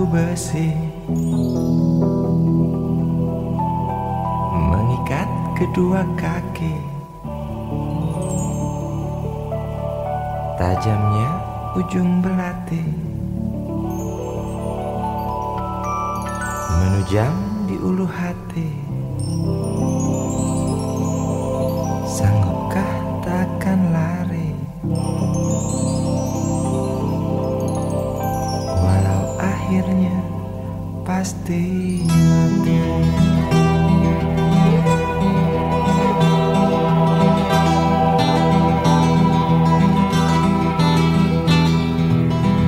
paku besi mengikat kedua kaki. Tajamnya ujung belati menujam di ulu hati. Sanggupkah takkan lari, walau akhirnya pasti mati.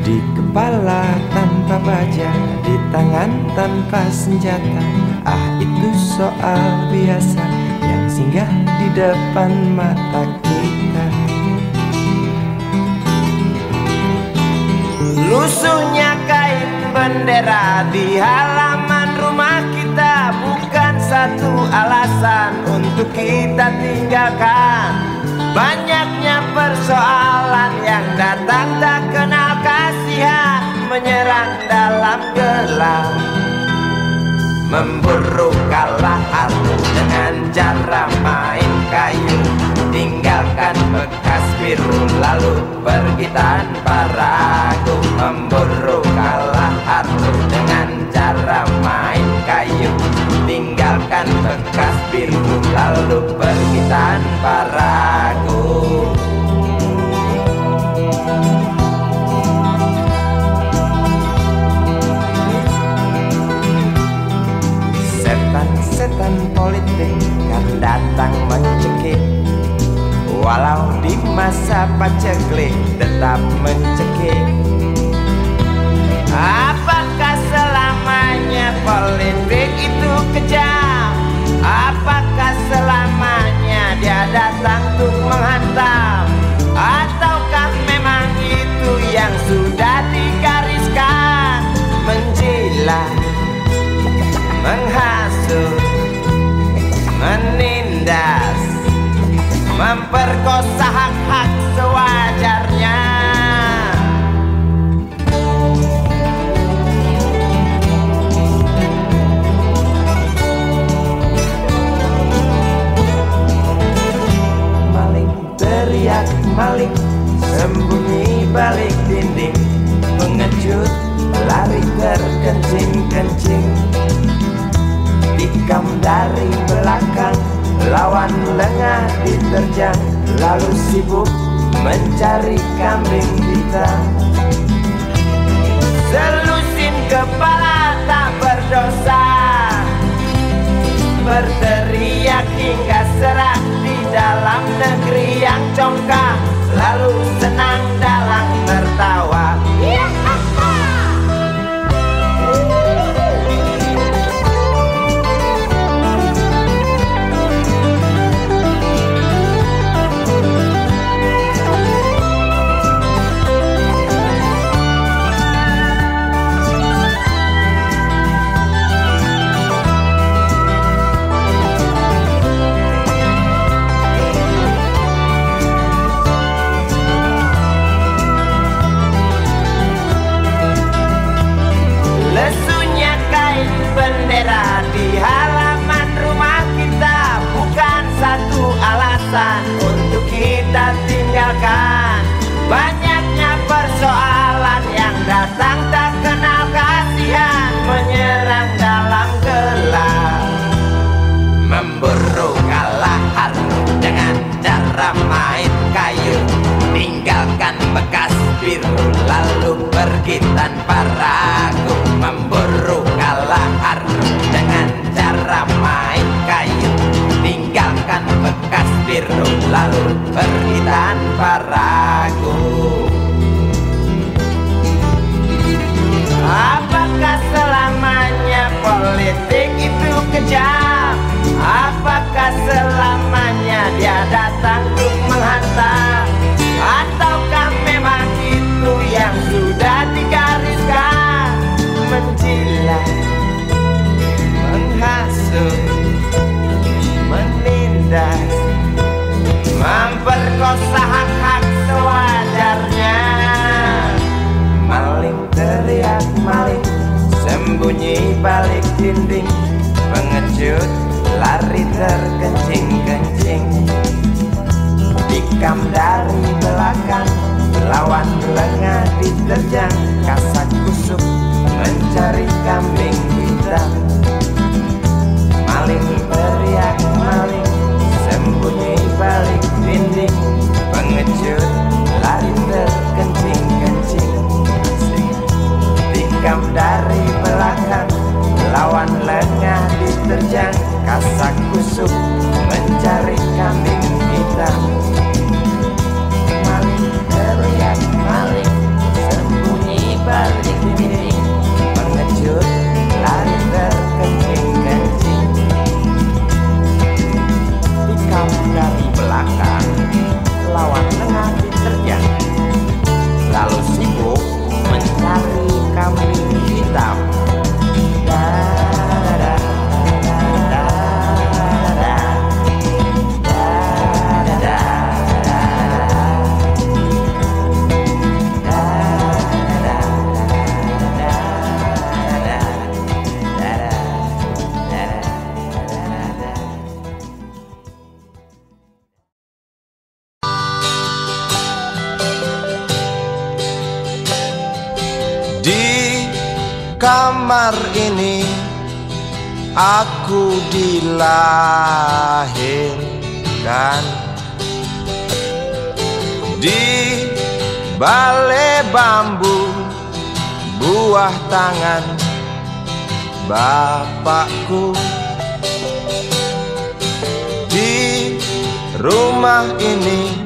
Di kepala tanpa baja, di tangan tanpa senjata. Ah, itu soal biasa yang singgah di depan mata kita. Lusuhnya kain bendera di halaman rumah kita bukan satu alasan untuk kita tinggalkan. Banyaknya persoalan yang datang tak kenal kasihan, menyerang dalam gelap, memburu kalah hati dengan cara main kayu. Tinggalkan bekas biru lalu pergi tanpa ragu, memburu kalah hati dengan cara main kayu. Tinggalkan bekas biru lalu pergi tanpa ragu. Setan politik kan datang mencekik, walau di masa paceklik tetap mencekik. Apakah selamanya politik itu kejam? Apakah selamanya dia datang untuk menghantam? Ataukah memang itu yang sudah digariskan? Menjilat, menghasut, menindas, memperkosa hak-hak sewajarnya. Maling teriak maling, sembunyi balik dinding, mengecut lari terkencing-kencing. Tikam dari belakang, lawan lengah diterjang, lalu sibuk mencari kambing hitam. Selusin kepala tak berdosa, berteriak hingga serak di dalam negeri yang congkak, lalu senang dalam tertawa. Bendera di halaman rumah kita bukan satu alasan untuk kita tinggalkan. Banyaknya persoalan yang datang tak kenal kasihan, menyerang dalam gelap, memburu kalah hati dengan cara main kayu. Tinggalkan bekas biru lalu pergi tanpa ragu, memburu kalah harus dengan cara main kayu. Tinggalkan bekas biru lalu pergi tanpa ragu. Apakah selamanya politik itu kejam? Apakah selamanya dia datang untuk menghantam? Ataukah memang itu yang sudah digariskan? Menjilat, menghasut, menindas, memperkosa hak-hak sewajarnya. dinding, pengecut lari terkencing-kencing. Tikam dari belakang, lawan lengah diterjang. Kasak kusuk mencari kambing hitam. Maling teriak maling, sembunyi balik dinding, pengecut lari terkencing-kencing. Tikam dari belakang, lawan lengah diterjang. Kasak kusuk mencari kambing hitam. Maling teriak maling, sembunyi balik dinding, pengecut lari terkencing-kencing. Tikam dari belakang, lawan lengah diterjang. Lalu sibuk mencari kambing hitam. Kamar ini aku dilahirkan, di balai bambu buah tangan bapakku. Di rumah ini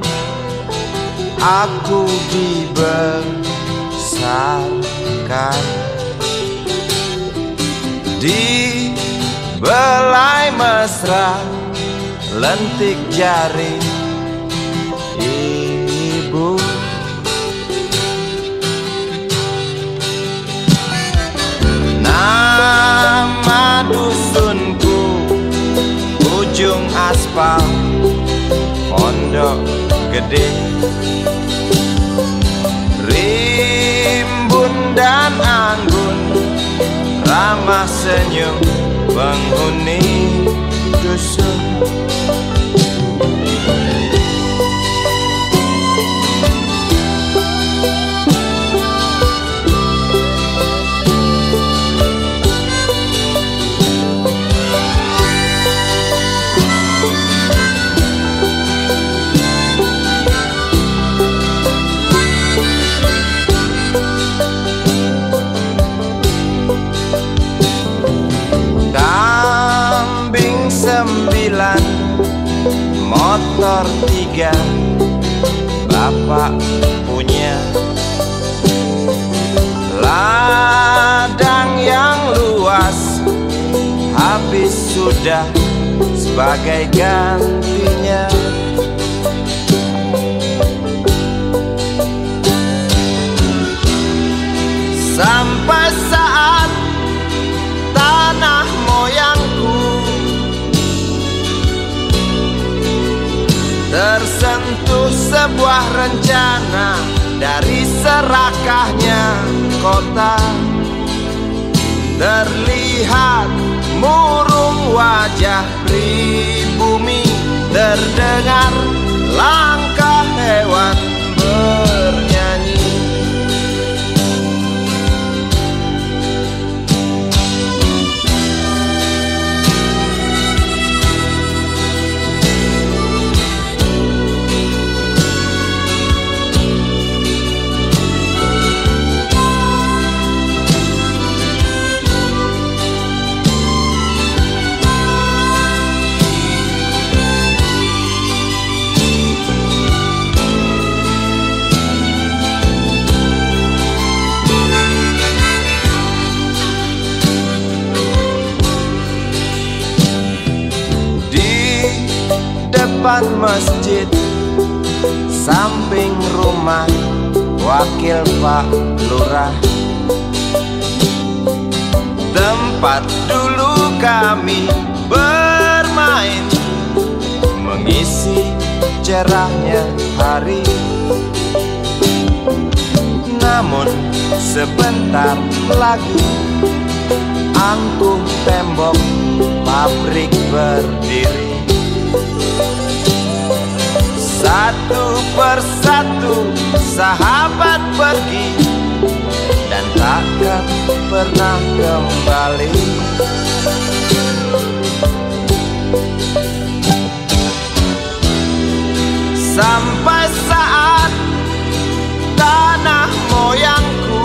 aku dibesarkan, di belai mesra lentik jari ibu. Nama dusunku ujung aspal Pondok Gede. Rimbun dan anggun ramah senyum penghuni dusun. Motor 3 bapak punya, ladang yang luas habis sudah sebagai gantinya. Sampai saat tanah moyangku tersentuh sebuah rencana dari serakahnya kota. Terlihat murung wajah pribumi, terdengar langkah hewan bernyanyi. Depan masjid, samping rumah wakil Pak Lurah, tempat dulu kami bermain, mengisi cerahnya hari. Namun sebentar lagi angkuh tembok pabrik berdiri. Satu persatu sahabat pergi dan takkan pernah kembali. Sampai saat tanah moyangku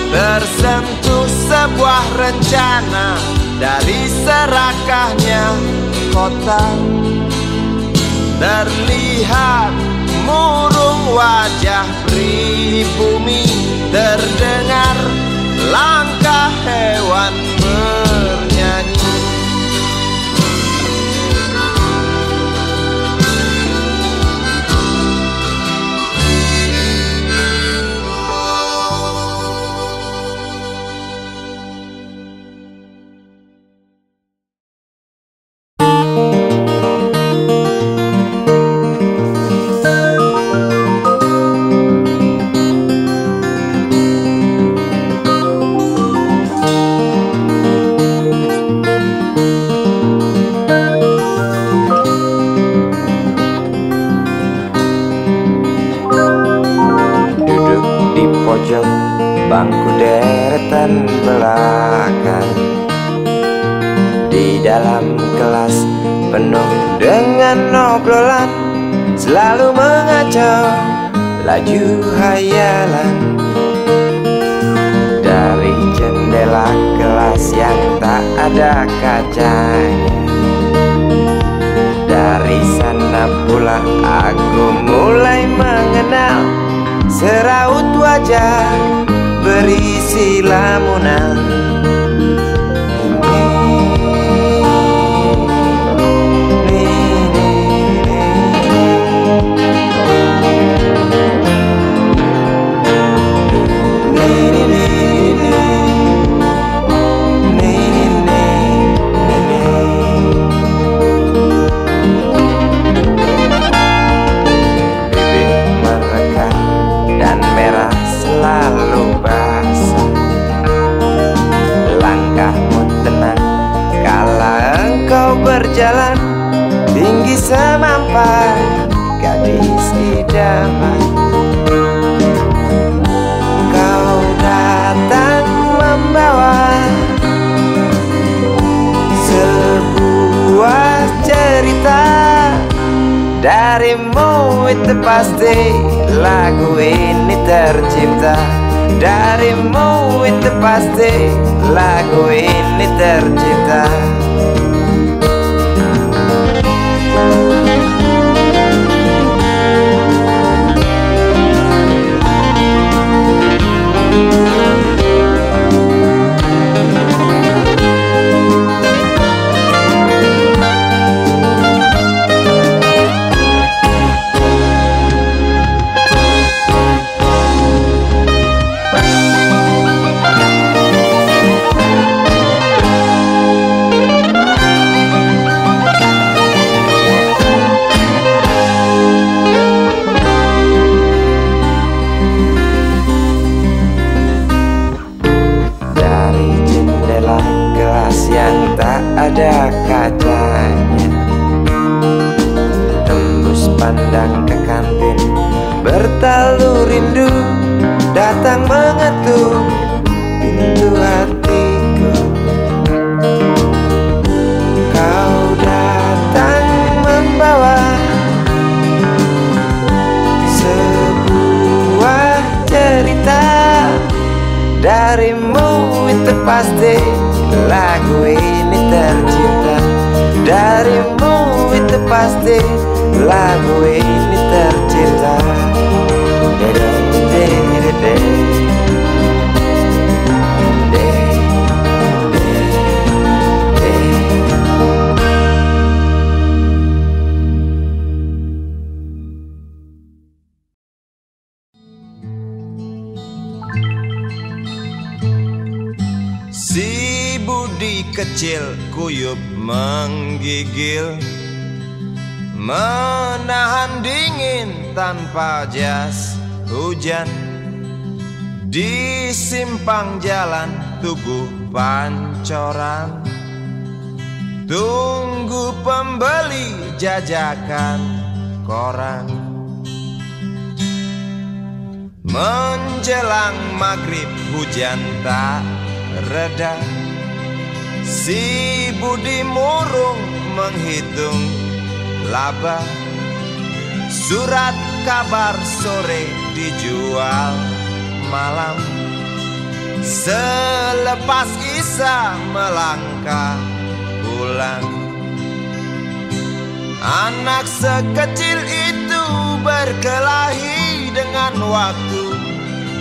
tersentuh sebuah rencana dari serakahnya kota. Terlihat murung wajah pribumi, terdengar langkah hewan bernyanyi. Bangku deretan belakang di dalam kelas penuh dengan obrolan, selalu mengacau laju hayalan. Dari jendela kelas yang tak ada kacanya, dari sana pula aku mulai mengenal seraut wajah berisi lamunan. Berjalan tinggi semampai gadis idaman. Kau datang membawa sebuah cerita. Darimu itu pasti lagu ini tercipta. Darimu itu pasti lagu ini tercipta. Ada kacanya, tembus pandang ke kantin, bertalu rindu datang mengetuk pintu hatiku. Kau datang membawa sebuah cerita. Darimu itu pasti lagu ini tercipta. Darimu itu pasti lagu ini tercipta. Si Budi kecil kuyup menggigil, menahan dingin tanpa jas hujan. di simpang jalan Tugu Pancoran, tunggu pembeli jajakan koran. Menjelang maghrib hujan tak reda, si Budi murung menghitung laba. Surat kabar sore dijual malam. Selepas Isya melangkah pulang. Anak sekecil itu berkelahi dengan waktu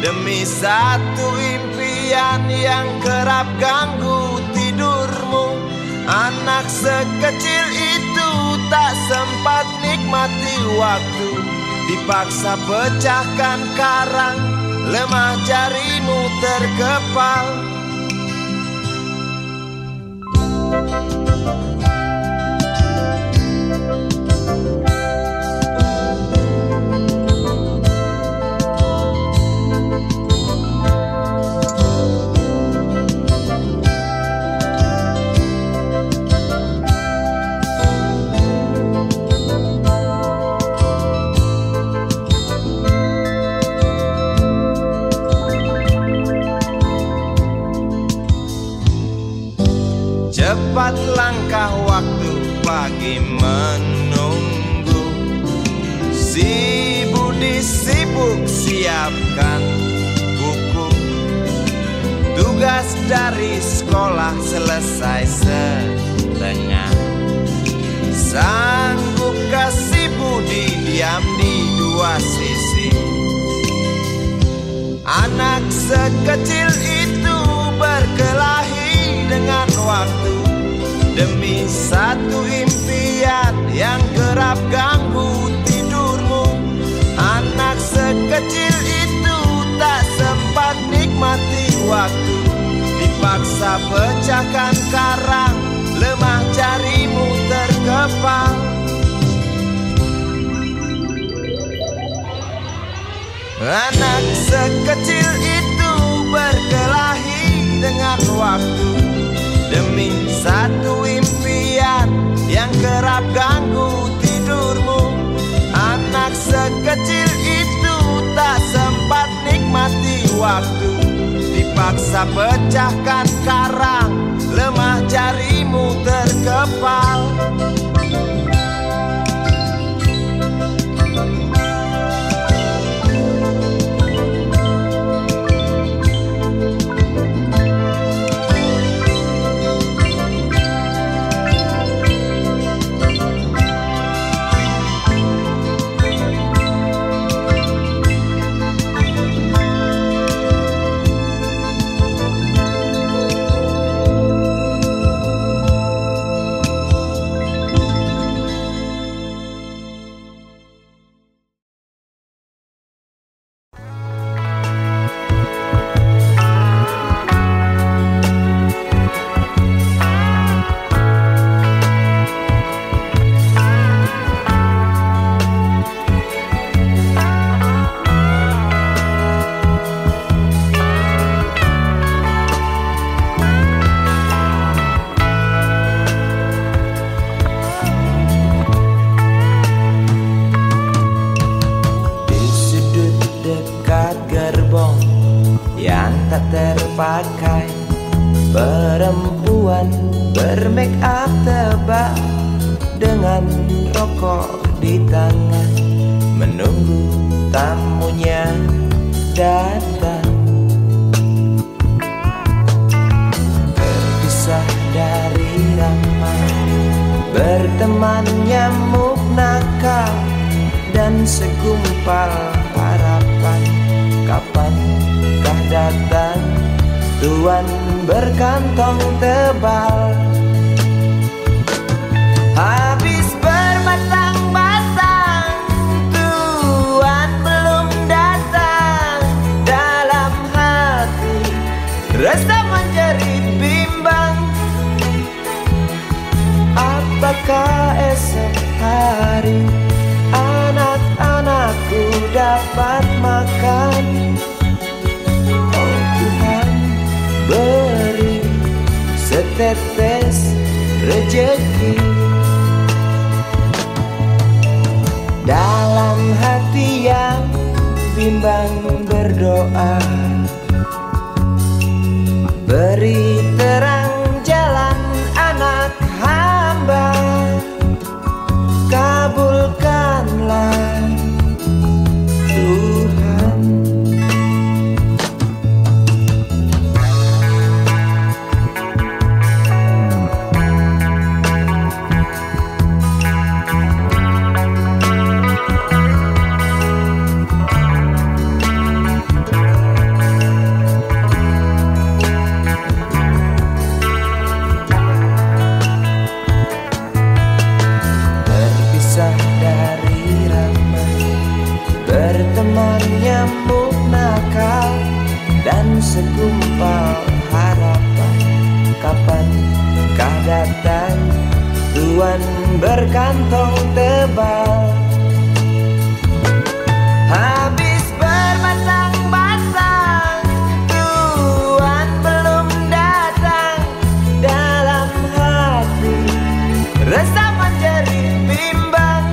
demi satu impian yang kerap ganggu tidurmu. Anak sekecil itu tak sempat nikmati waktu, dipaksa pecahkan karang, lemah jarimu terkepal. Cepat langkah waktu, pagi menunggu. Si Budi sibuk siapkan buku. Tugas dari sekolah selesai setengah. Sanggupkah si Budi diam di dua sisi? Anak sekecil itu berkelahi dengan waktu demi satu impian yang kerap ganggu tidurmu. Anak sekecil itu tak sempat nikmati waktu, dipaksa pecahkan karang, lemah jarimu terkepal. Anak sekecil itu berkelahi dengan waktu demi satu impian yang kerap ganggu tidurmu. Anak sekecil itu tak sempat nikmati waktu, dipaksa pecahkan karang, lemah jarimu terkepal. Terpakai perempuan bermake up tebal dengan rokok di tangan, menunggu tamunya datang. Terpisah dari ramai, berteman nyamuk nakal dan segumpal harapan. Kapankah datang tuan berkantong tebal? Habis berbatang-batang, tuan belum datang. Dalam hati rasa menjerit bimbang, apakah esok hari anak-anakku dapat makan? rejeki. Dalam hati yang bimbang berdoa, beri terang jalan anak hamba, kabulkanlah Tuhan. Berteman nyamuk nakal dan segumpal harapan, kapankah datang Tuhan berkantong tebal? Habis berbatang-batang Tuhan belum datang. Dalam hati resah menjadi bimbang,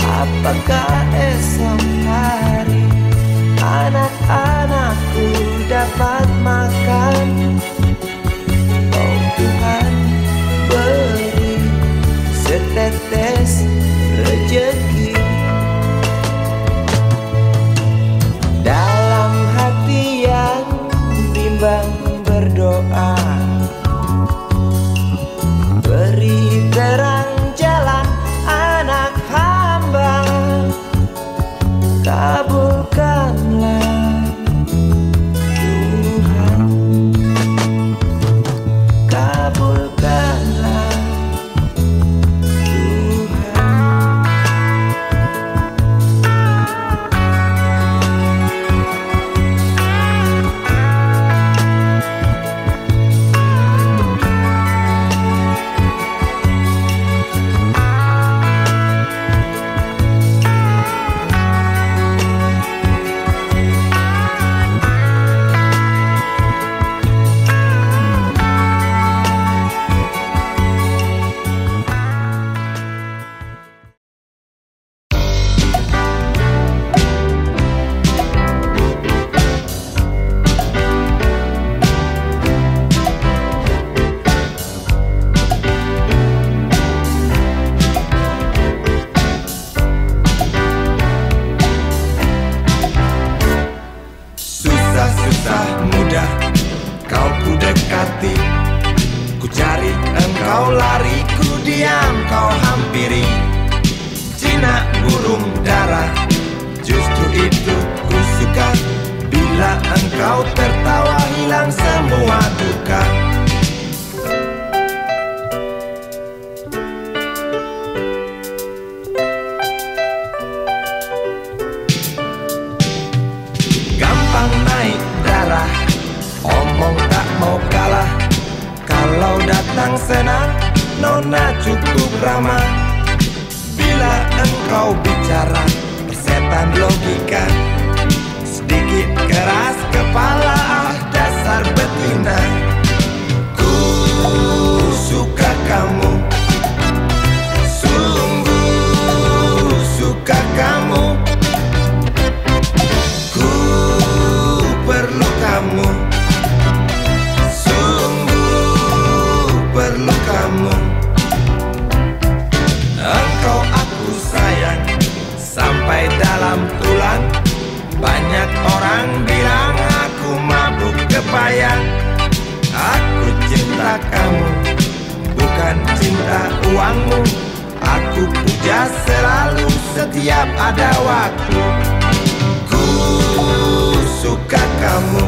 apakah esok hari anak-anakku dapat makan? Oh Tuhan, beri setetes rejeki. Dalam hati yang bimbang berdoa, beri terang jalan anak hamba, kabulkanlah Tuhan, kabulkanlah Tuhan. Susah mudah kau ku dekati, ku cari engkau lari, ku diam kau hampiri. Jinak burung dara, justru itu ku suka, bila engkau tertawa hilang semua duka. Gampang naik darah, omong tak mau kalah. Kalau datang senang, nona cukup ramah. Bila engkau bicara, persetan logika, sedikit keras kepala, ah dasar betina. Ku suka kamu, sungguh suka kamu. Perlu kamu, sungguh perlu kamu. Engkau aku sayang sampai dalam tulang. Banyak orang bilang aku mabuk kepayang. Aku cinta kamu, bukan cinta uangmu. Aku puja selalu setiap ada waktu. Ku suka kamu,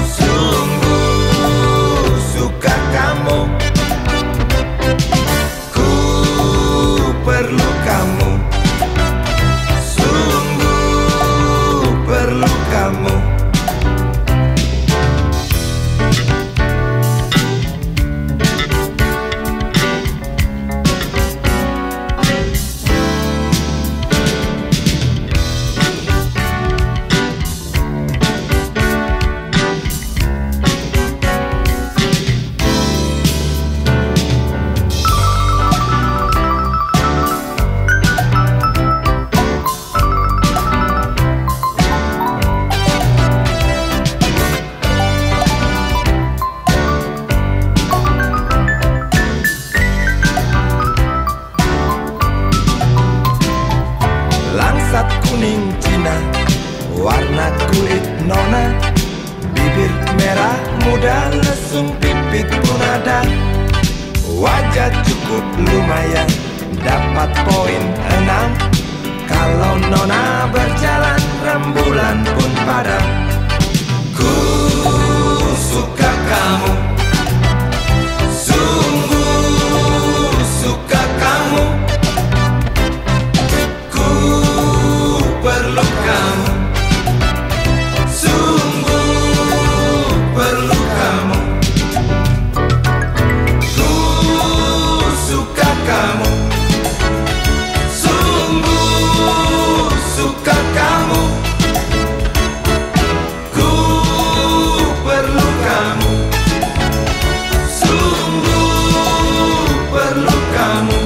sungguh suka kamu. Ku perlu kamu, sungguh perlu kamu. kuning Cina, warna kulit nona, bibir merah muda, lesung pipit pun ada. Wajah cukup lumayan, dapat poin 6. Kalau nona berjalan, rembulan pun padam. Ku suka kamu, sungguh suka kamu. Ku perlu kamu, sungguh perlu kamu. Ku suka kamu, sungguh suka kamu. Ku perlu kamu, sungguh perlu kamu.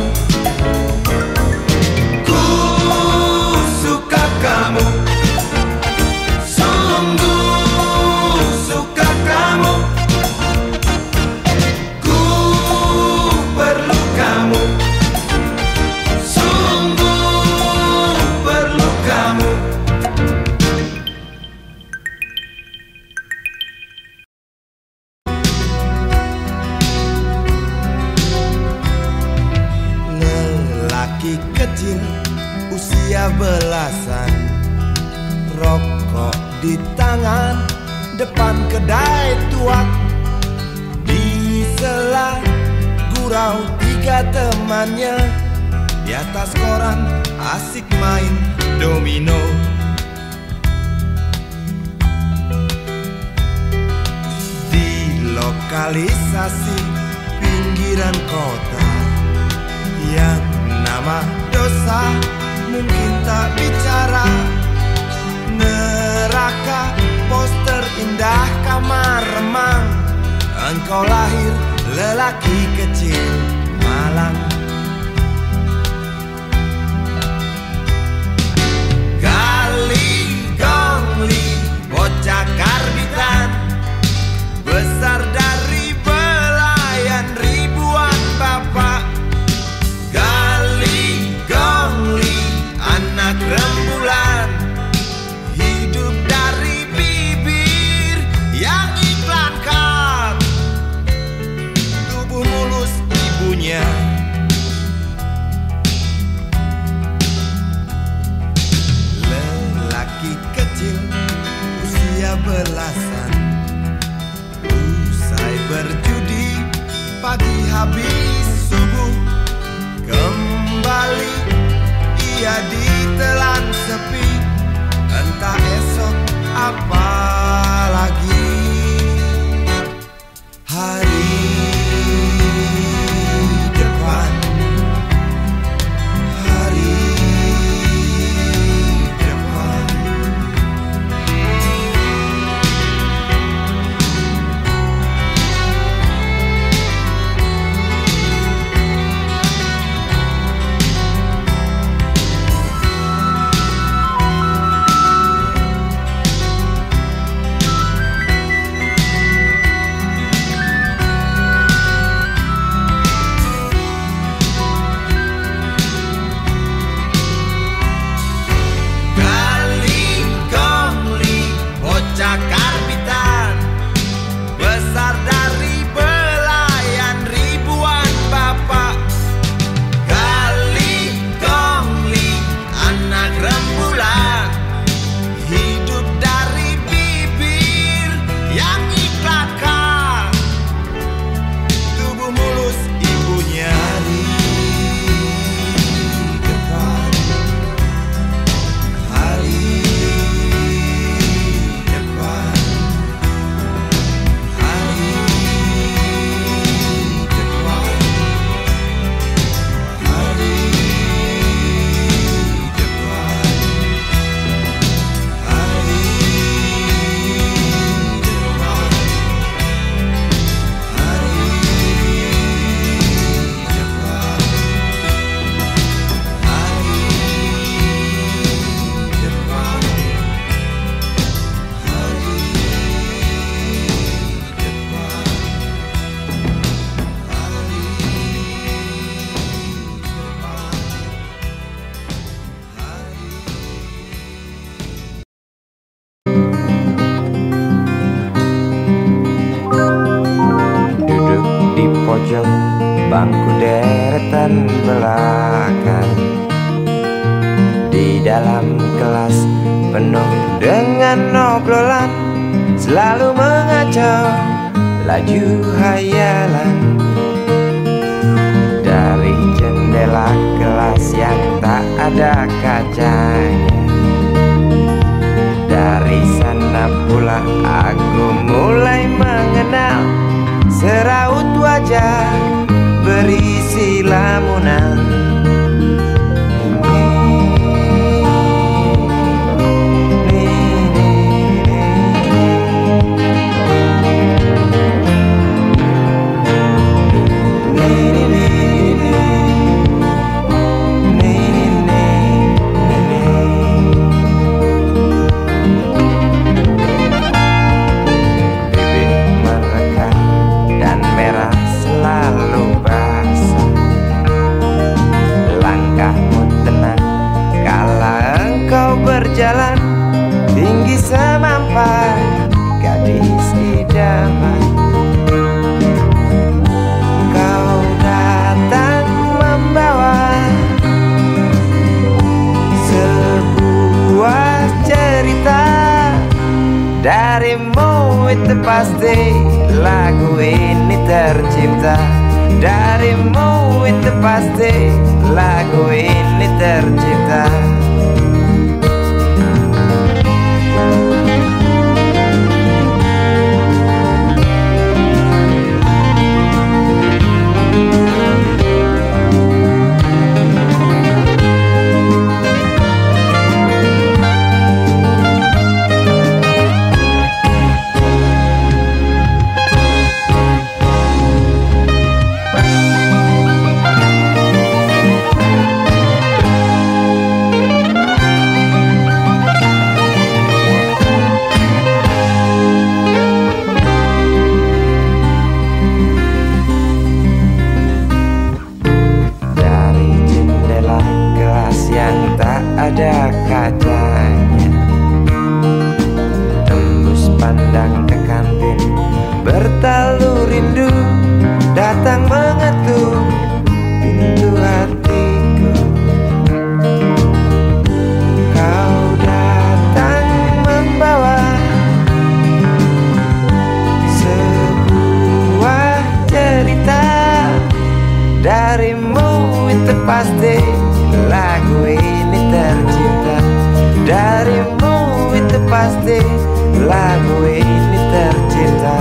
Ku suka kamu, sungguh suka kamu. Ku perlu kamu, sungguh perlu kamu. Lelaki kecil usia belasan, rokok di tangan, depan kedai tuak. Di sela gurau 3 temannya, di atas koran asik main domino. Di lokalisasi pinggiran kota yang nama dosa mungkin tak bicara. Neraka, poster indah kamar remang. Engkau lahir lelaki kecil malang. Gali gongli, bocah karbitan, besar dari belayan ribuan bapak. Gali gongli, anak rembulan, hidup dari bibir yang iklan cup. Tubuh mulus ibunya, lelaki kecil usia belasan, usai berjudi pagi habis subuh, kembali ia ditelan sepi. Entah esok apa lagi. Hari depan, hari depan. dalam kelas penuh dengan obrolan, selalu mengacau laju hayalan. Dari jendela kelas yang tak ada kacanya, dari sana pula aku mulai mengenal seraut wajah berisi lamunan. Berjalan tinggi semampai gadis idaman, kau datang membawa sebuah cerita. Darimu itu pasti lagu ini tercipta. Darimu itu pasti lagu ini tercipta. Ada kacanya, tembus pandang ke kantin, bertalu rindu datang mengetuk pintu hatiku. Kau datang membawa sebuah cerita. Darimu itu pasti lagu ini tercipta. Darimu itu pasti lagu ini tercipta.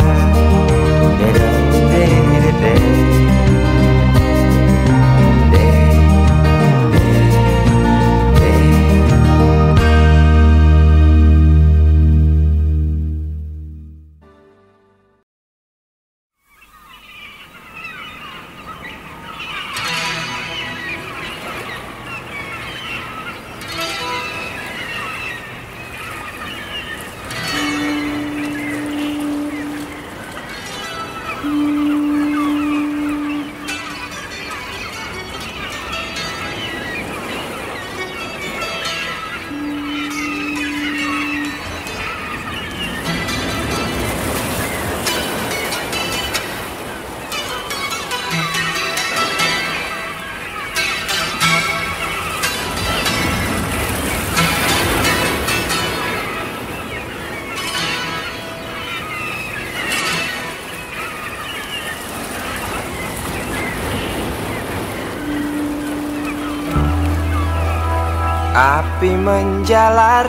Api menjalar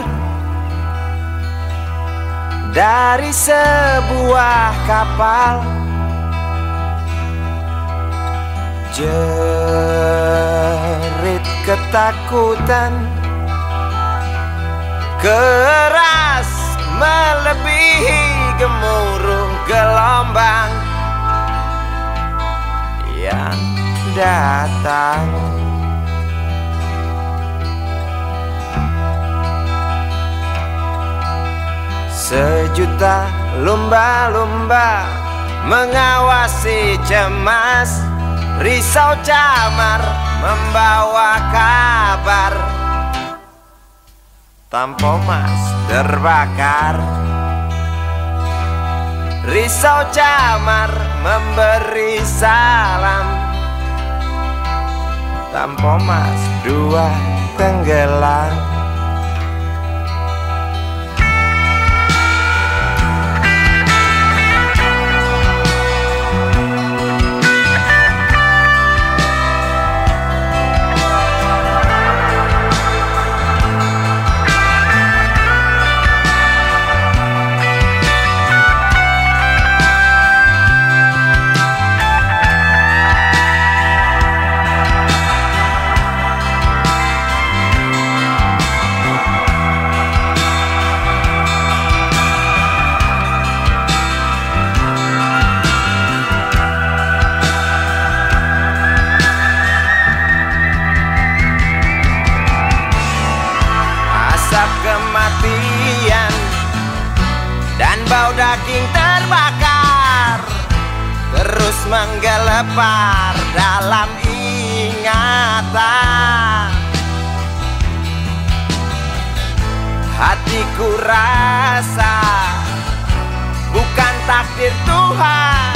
dari sebuah kapal, jerit ketakutan keras melebihi gemuruh gelombang yang datang. Sejuta lumba-lumba mengawasi cemas, risau camar membawa kabar. Tampomas terbakar, risau camar memberi salam. Tampomas dua tenggelam. daging terbakar terus menggelepar dalam ingatan. Hatiku rasa bukan takdir Tuhan,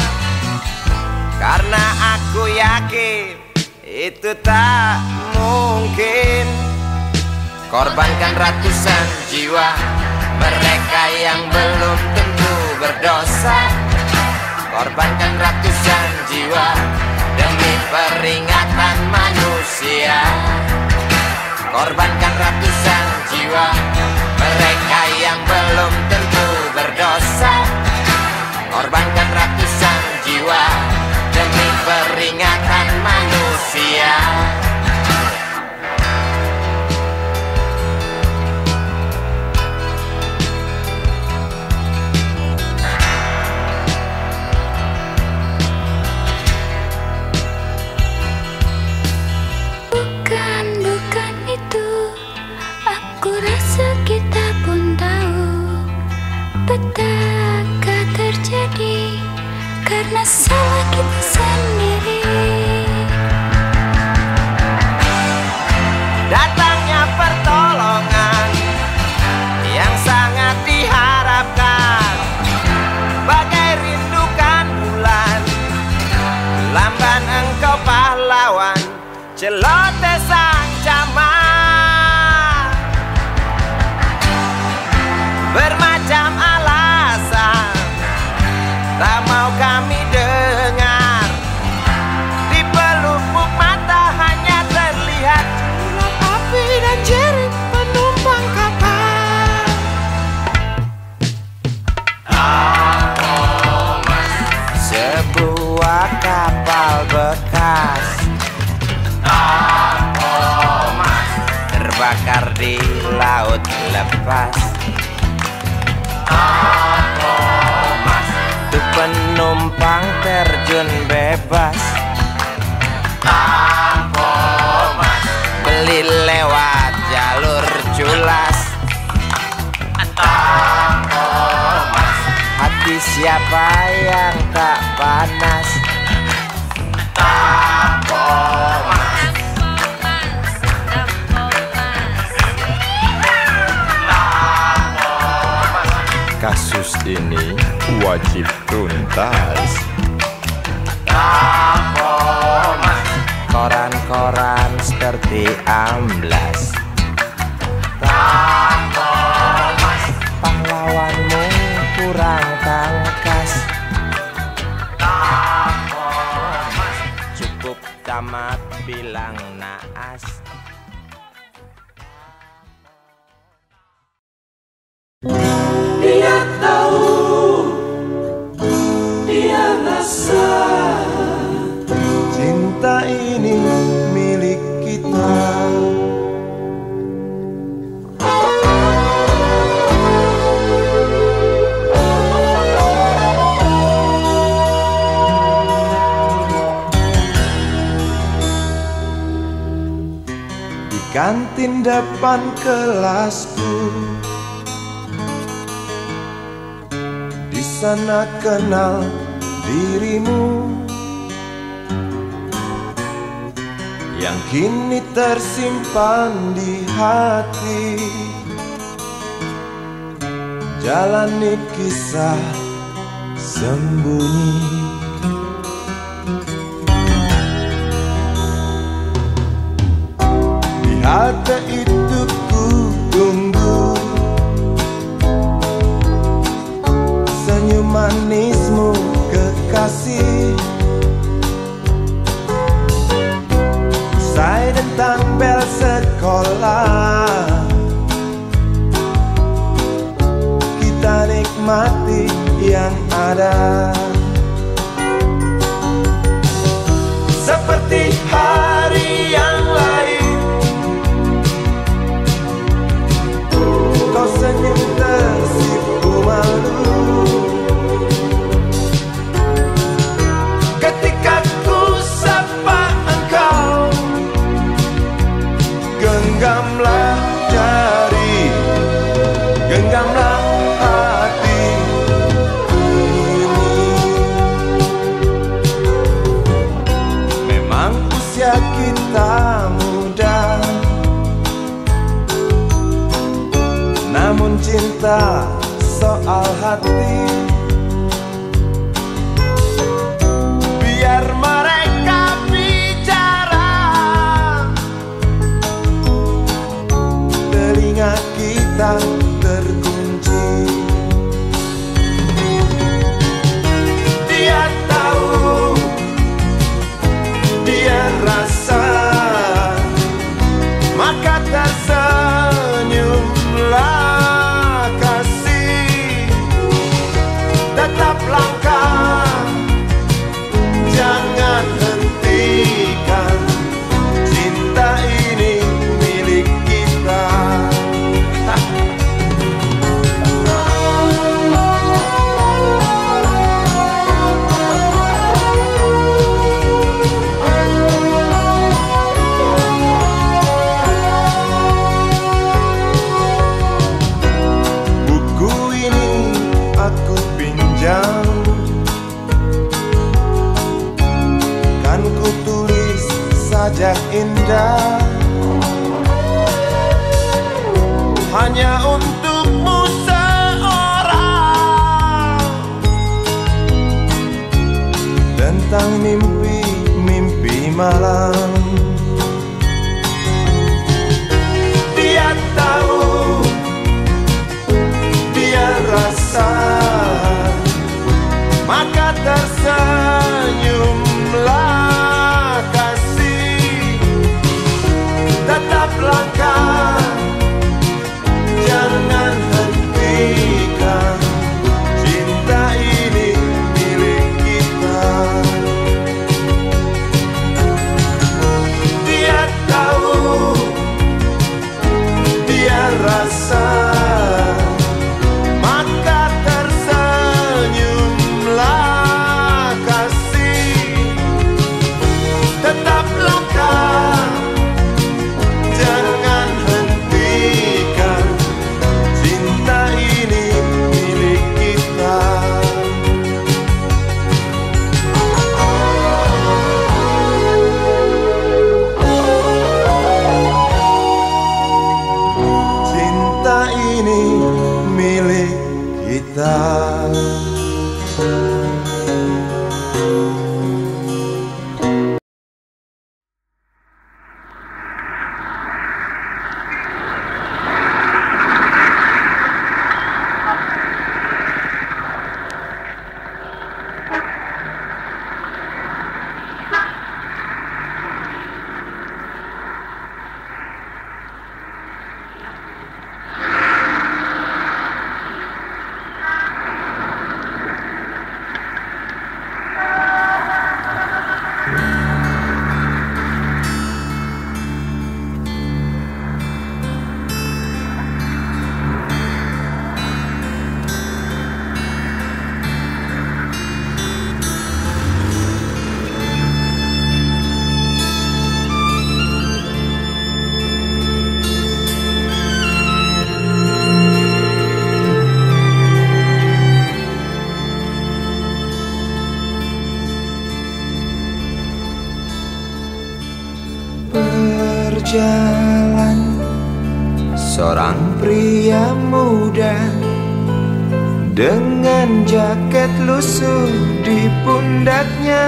karena aku yakin itu tak mungkin. Korbankan ratusan jiwa mereka yang belum tentu berdosa. Korbankan ratusan jiwa demi peringatan manusia. Korbankan ratusan jiwa mereka yang belum tentu berdosa. Korbankan ratusan jiwa demi peringatan manusia. Bukan itu, aku rasa kita pun tahu petaka terjadi karena salah kita sendiri. Datangnya pertolongan yang sangat diharapkan, bagai rindukan bulan, lamban engkau pahlawan, celoteh sang camat. Bermacam alasan tak mau kami dengar, di pelupuk mata hanya terlihat jerat api dan jerit penumpang kapal. Sebuah kapal bekas terbakar di laut lepas. Tuh penumpang terjun bebas, beli lewat jalur culas. Hati siapa yang tak panas? Kasus ini wajib tuntas. Koran-koran seperti amblas. Pahlawanmu kurang tangkas. Cukup tamat bilang naas. Dia tahu, dia rasa Cinta ini milik kita. Di kantin depan kelasku, di sana kenal dirimu, yang kini tersimpan di hati. Jalani kisah sembunyi. Di halte itu ku tunggu senyum manismu kekasih. Usai dentang bel sekolah, kita nikmati yang ada. Seperti hari yang lain, kau senyum tersipu malu ketika ku sapa engkau. Genggamlah jari, genggamlah hati, kita soal hati. Biar mereka bicara, telinga kita terkunci. Dia tahu, dia rasa, maka tersenyumlah kasih. Tetap langkah, jangan hentikan, cinta ini milik kita. Buku ini aku pinjam, kan ku tulis sajak indah, hanya untukmu seorang, tentang mimpi-mimpi malam. Dia tahu, dia rasa, maka tersenyumlah kasih. Tetap langkah, jangan hentikan, cinta ini milik kita. Dia tahu, dia rasa, maka tersenyumlah kasih. Tetap langkah, jangan hentikan, cinta ini milik kita. Cinta ini milik kita. Berjalan seorang pria muda dengan jaket lusuh di pundaknya.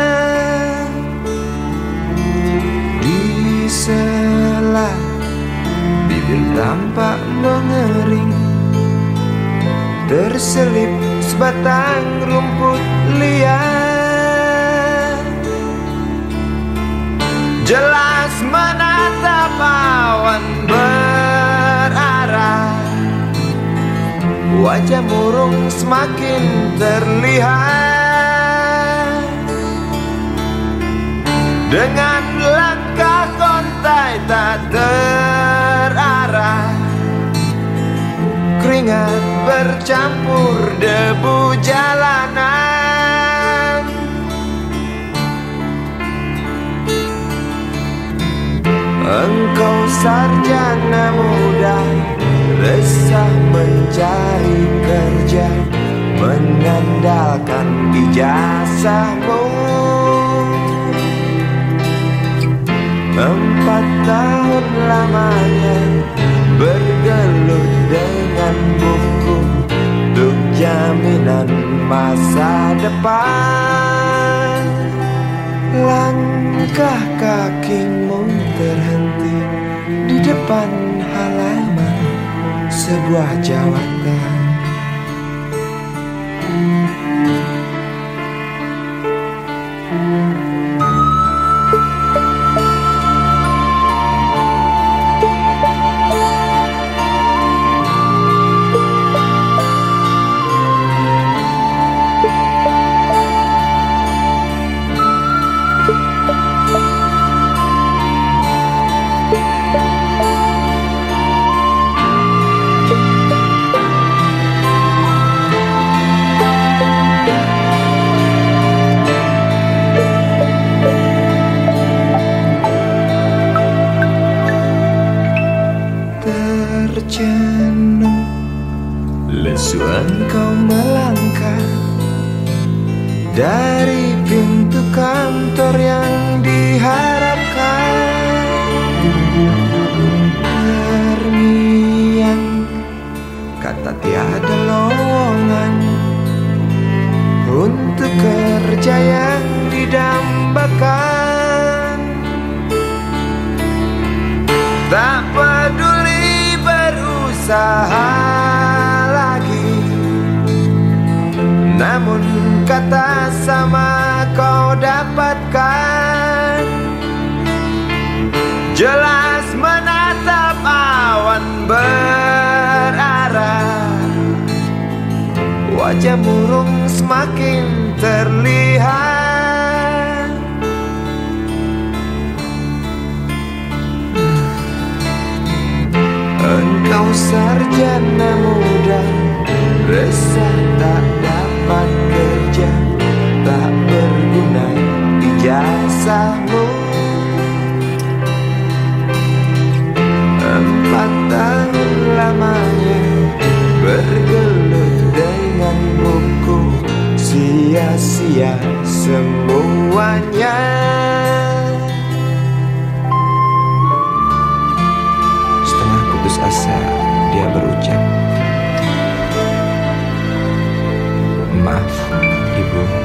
Di sela bibir tampak mengering, terselip sebatang rumput liar. Jelas menatap awan berarah, wajah murung semakin terlihat. Dengan langkah kontai tak terarah, keringat bercampur debu jalanan. Engkau sarjana muda, resah mencari kerja, mengandalkan ijazahmu. 4 tahun lamanya bergelut dengan buku sebuah jawatan. Terjenuh, lesu engkau melangkah dari pintu kantor yang diharapkan. Terngiang kata tiada lowongan untuk kerja yang didambakan. Tak peduli berusaha lagi, namun kata sama kau dapatkan. Jelas menatap awan berarah, wajah murung semakin terlihat. Engkau sarjana muda, resah tak dapat kerja, tak berguna ijazahmu. 4 tahun lamanya bergelut dengan buku, sia-sia semuanya. Putus asa, dia berucap, "Maaf, Ibu."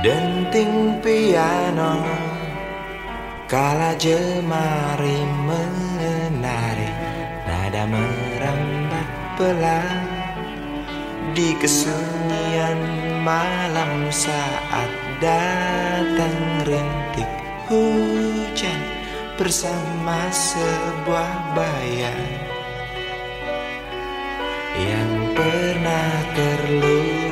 Denting piano kala jemari menari, nada merambat pelan di kesunyian malam saat datang rintik hujan bersama sebuah bayang yang pernah terlupakan.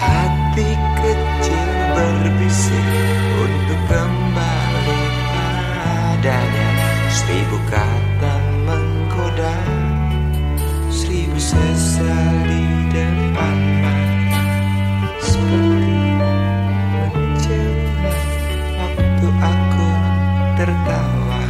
Hati kecil berbisik untuk kembali padanya. 1000 kata menggoda, 1000 sesal di depan mata, seperti menjelma waktu aku tertawa.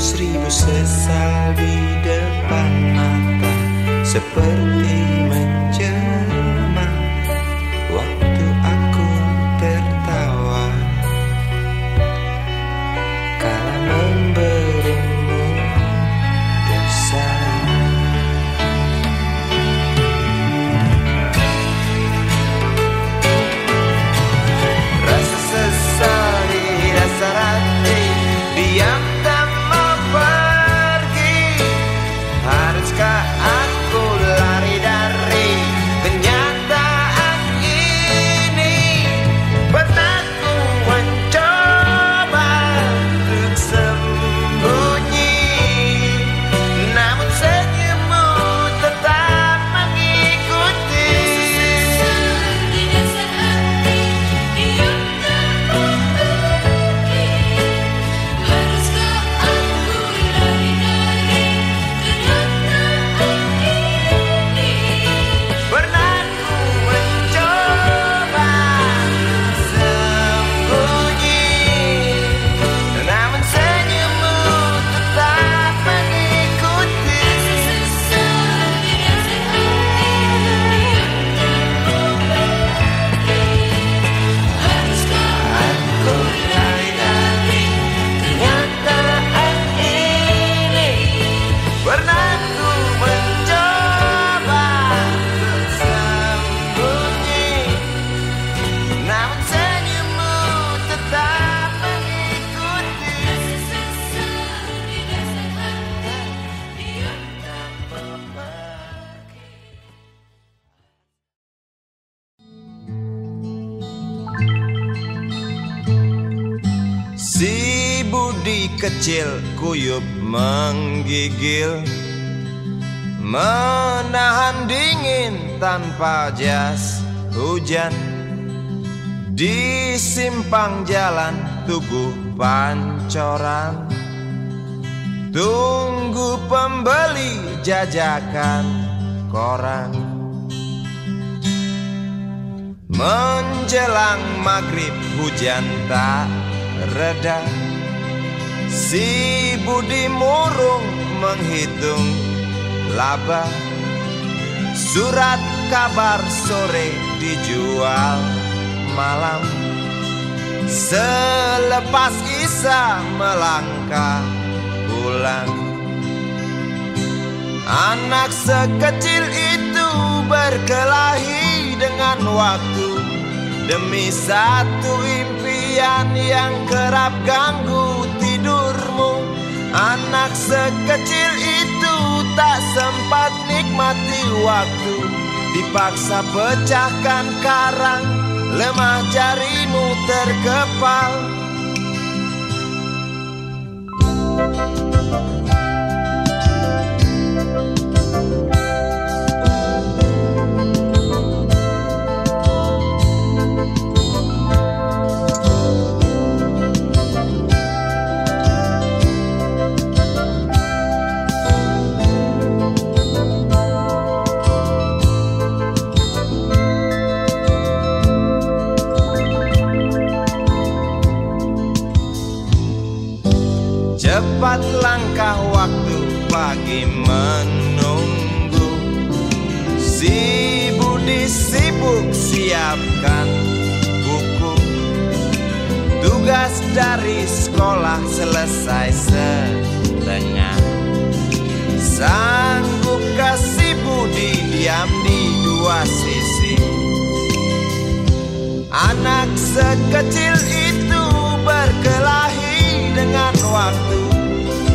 1000 sesal di depan mata, seperti menjelma waktu aku tertawa kala memberimu dosa. Rasa sesal di dasar hati, diam tak mau pergi. Haruskah aku lari dari kenyataan ini? Pernah ku mencoba untuk sembunyi, namun senyummu tetap mengikuti. Pernah ku mencoba sembunyi, namun senyummu tetap mengikuti. Aku lari dari kenyataan ini. Pernah ku mencoba untuk sembunyi, namun senyummu tetap mengikuti. Si Budi kecil kuyup menggigil, menahan dingin tanpa jas hujan. Di simpang jalan Tugu Pancoran, tunggu pembeli jajakan koran. Menjelang maghrib hujan tak reda, si Budi murung menghitung laba. Surat kabar sore dijual malam, selepas Isya melangkah pulang. Anak sekecil itu berkelahi dengan waktu demi satu impian yang kerap ganggu tidurmu. Anak sekecil itu tak sempat nikmati waktu, dipaksa pecahkan karang, lemah jarimu terkepal. Cepat langkah waktu, pagi menunggu. Si Budi sibuk siapkan buku, tugas dari sekolah selesai setengah. Sanggupkah si Budi diam di dua sisi? Anak sekecil itu berkelahi dengan waktu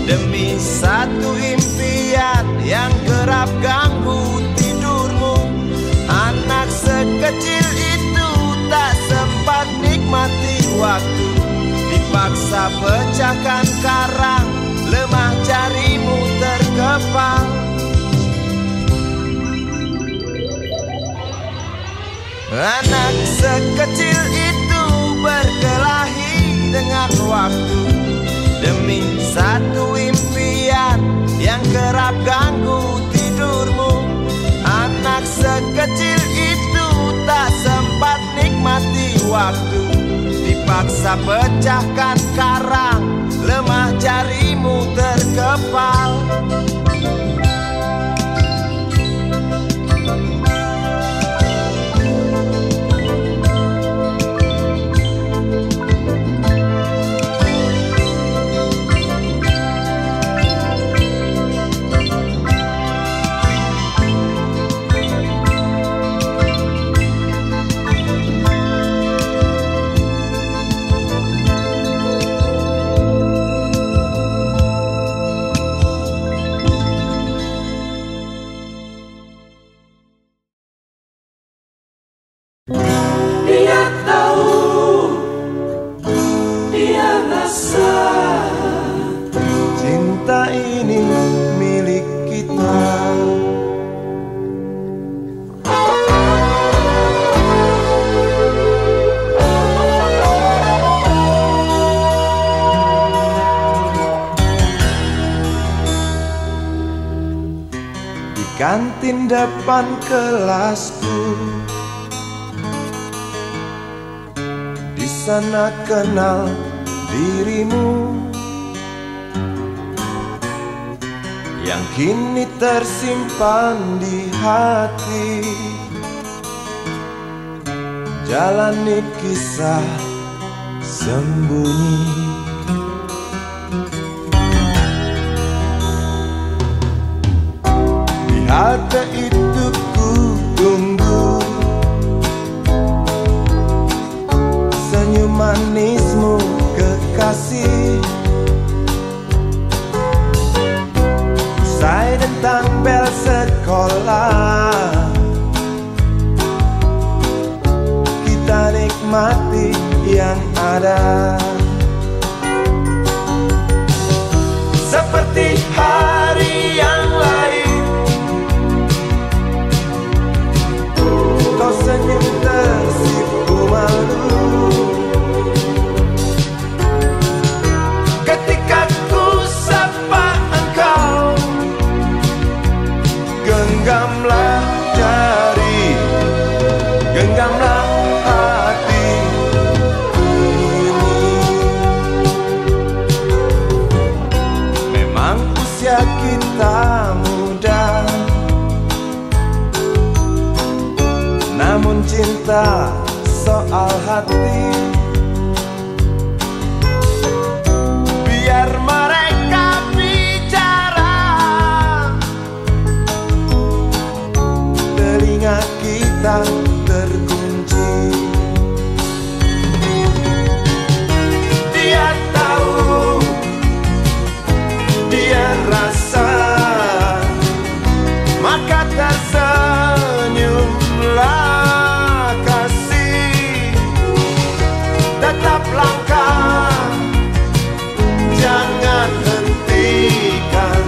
demi satu impian yang kerap ganggu tidurmu. Anak sekecil itu tak sempat nikmati waktu, dipaksa pecahkan karang, lemah jarimu terkepal. Anak sekecil itu berkelahi dengan waktu demi satu impian yang kerap ganggu tidurmu. Anak sekecil itu tak sempat nikmati waktu, dipaksa pecahkan karang, lemah jarimu terkepal. kepal. Dia tahu, dia rasa cinta ini milik kita. Di kantin depan kelasku, di sana kenal dirimu, yang kini tersimpan di hati. Jalani kisah sembunyi. Di halte itu ku tunggu senyum manismu kekasih. Usai dentang bel sekolah, kita nikmati yang ada. Seperti hari yang lain, kau senyum tersipu malu ketika ku sapa engkau. Genggamlah jari, genggamlah hati ini. Memang usia kita muda, namun cinta soal hati. Biar mereka bicara, telinga kita terkunci. Dia tahu, dia rasa, maka tersenyumlah kasih. Tetap langkah, jangan hentikan,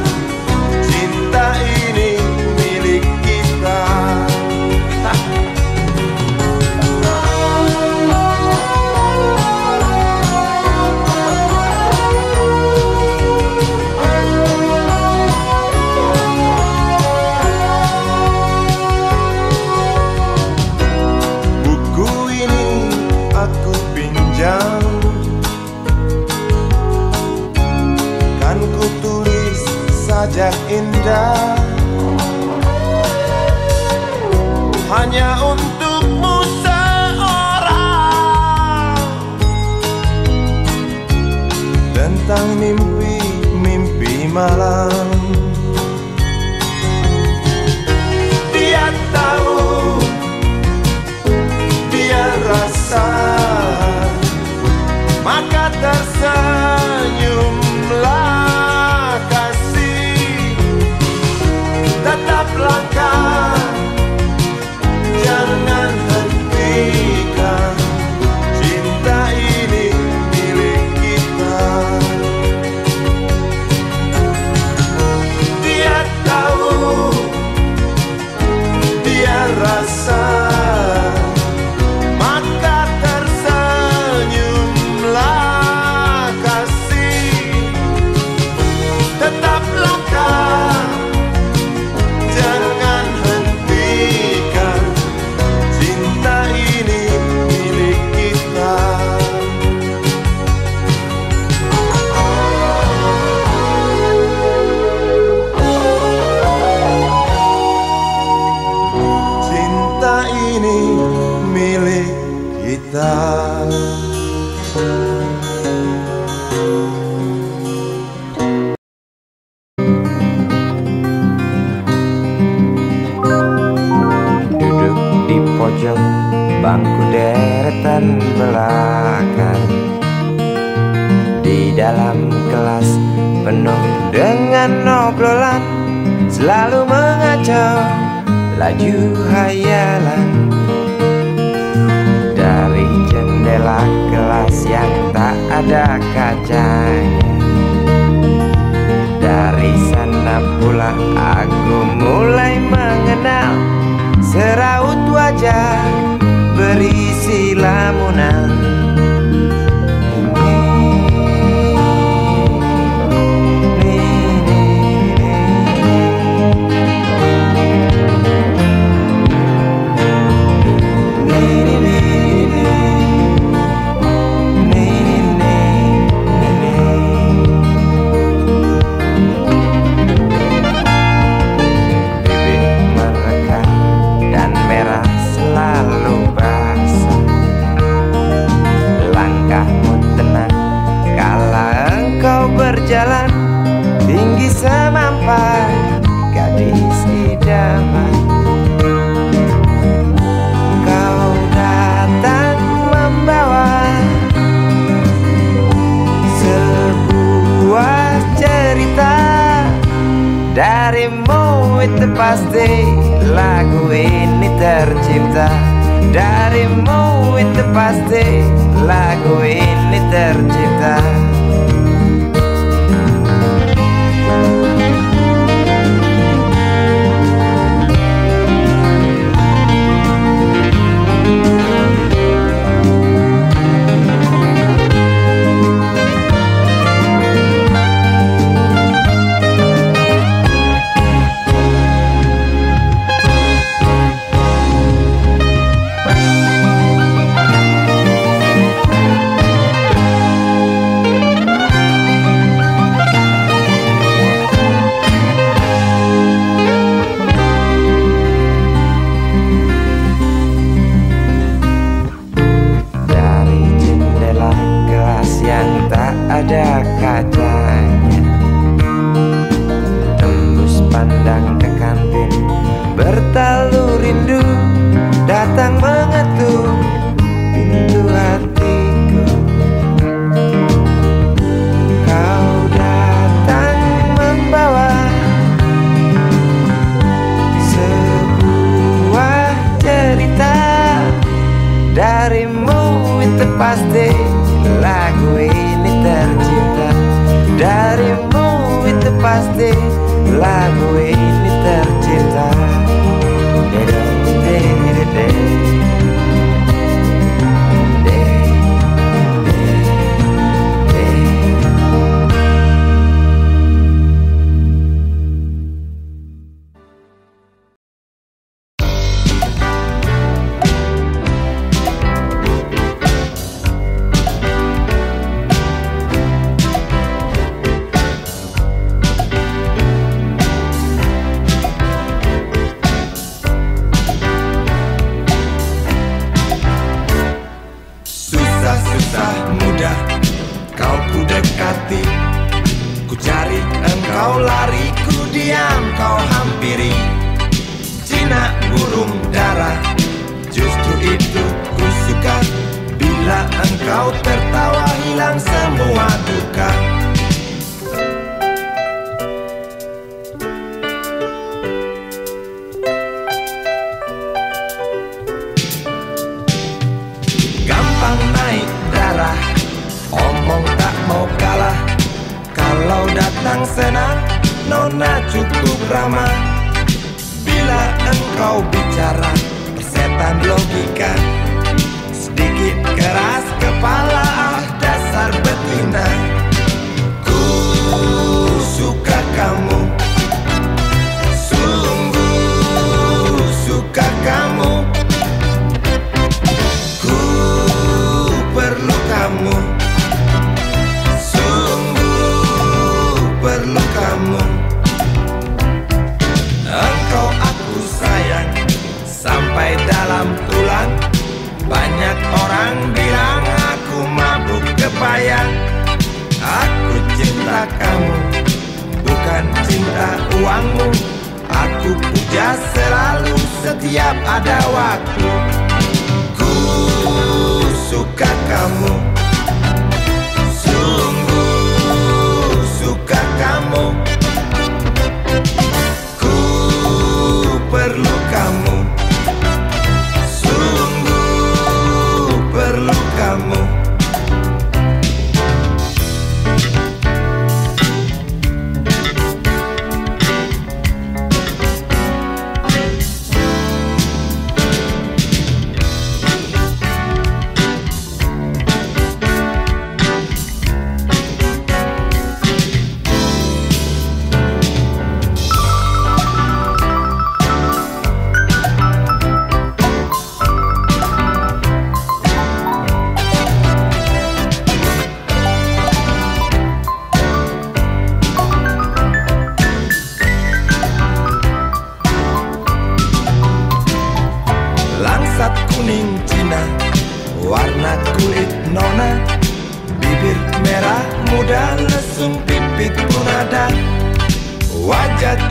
cinta ini milik kita. Buku ini aku pinjam, kan ku tulis sajak indah, hanya untukmu seorang, tentang mimpi-mimpi malam. Dia tahu, dia rasa, maka tersenyumlah kasih. Tetap langkah, jangan hentikan, cinta ini milik kita. dan obrolan selalu mengacau laju hayalan. Dari jendela kelas yang tak ada kacanya, dari sana pula aku mulai mengenal seraut wajah berisi lamunan. Berjalan tinggi semampai gadis idaman. Kau datang membawa sebuah cerita. Darimu itu pasti lagu ini tercipta. Darimu itu pasti lagu ini tercipta. Ada kacanya, tembus pandang ke kantin, bertalu rindu datang mengetuk pintu hatiku. Kau datang membawa sebuah cerita. Darimu itu pasti lagu ini tercipta. Darimu itu pasti lagu ini tercipta. Susah mudah kau ku dekati, ku cari engkau lari, ku diam kau hampiri. Jinak burung dara, justru itu ku suka. Bila engkau tertawa hilang semua duka. Naik darah, omong tak mau kalah. Kalau datang senang, nona cukup ramah. Bila engkau bicara, persetan logika. Sedikit keras kepala, dasar betina. Ku suka kamu, sungguh suka kamu. Kamu, sungguh perlu kamu. Engkau aku sayang sampai dalam tulang. Banyak orang bilang aku mabuk kepayang. Aku cinta kamu, bukan cinta uangmu. Aku puja selalu setiap ada waktu. Ku suka kamu, sungguh suka kamu.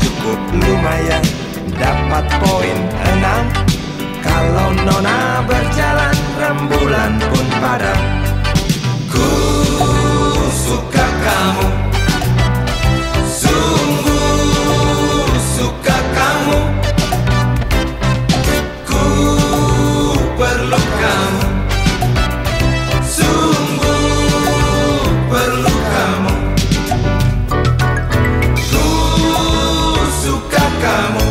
cukup lumayan, dapat poin 6. Kalau nona berjalan, rembulan pun padam. Ku suka kamu, sungguh suka kamu. Ku perlu kamu, sungguh perlu kamu. Ku suka kamu,